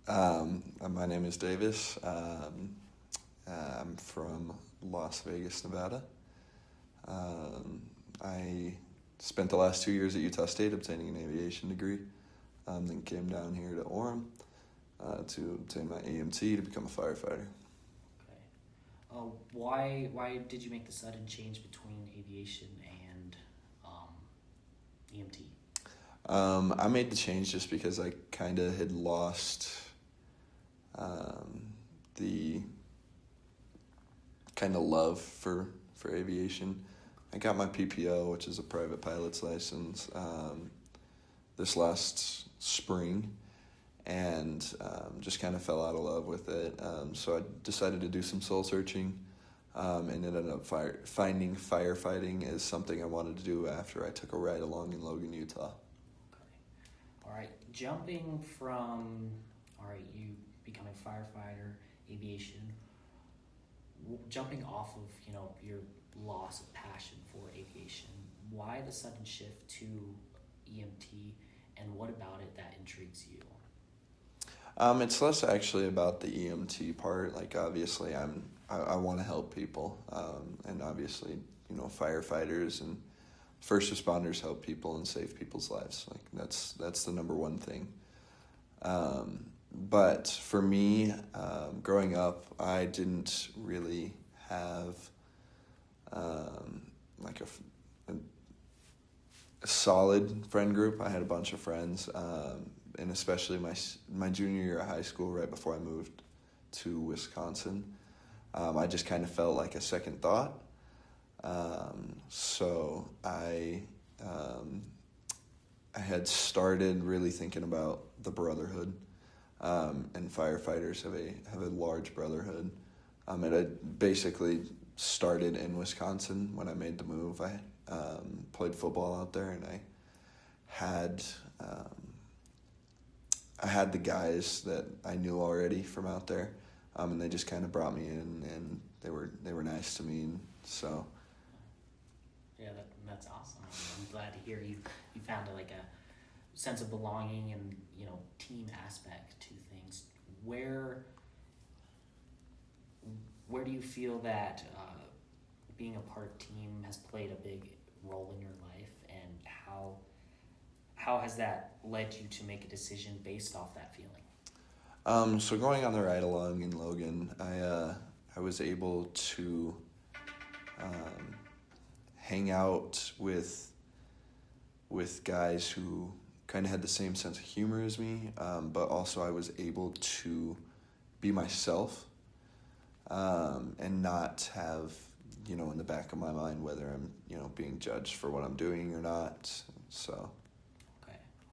My name is Davis. I'm from Las Vegas, Nevada. I spent the last 2 years at Utah State obtaining an aviation degree. Then came down here to Orem to obtain my AMT to become a firefighter. Okay. Why did you make the sudden change between aviation and EMT? I made the change just because I kind of had lost the kind of love for aviation. I got my PPO, which is a private pilot's license, this last spring, and just kind of fell out of love with it. So I decided to do some soul searching, and ended up finding firefighting as something I wanted to do after I took a ride along in Logan, Utah. Okay. All right. Jumping from you becoming firefighter, aviation, jumping off of your loss of passion for aviation. Why the sudden shift to EMT, and what about it that intrigues you? It's less actually about the EMT part. Like, obviously, I want to help people, and obviously, firefighters and first responders help people and save people's lives. Like, that's the number one thing. But for me, growing up, I didn't really have like a solid friend group. I had a bunch of friends, and especially my junior year of high school, right before I moved to Wisconsin, I just kind of felt like a second thought. So I had started really thinking about the brotherhood, and firefighters have a large brotherhood. And I basically started in Wisconsin when I made the move. I played football out there, and I had the guys that I knew already from out there, and they just kind of brought me in, and they were nice to me, and so. Yeah, that's awesome. I'm glad to hear you found a sense of belonging and team aspect to things. Where do you feel that being a part of team has played a big role in your life, and how has that led you to make a decision based off that feeling? So going on the ride along in Logan, I was able to hang out with guys who kind of had the same sense of humor as me, but also I was able to be myself, and not have in the back of my mind whether I'm being judged for what I'm doing or not. So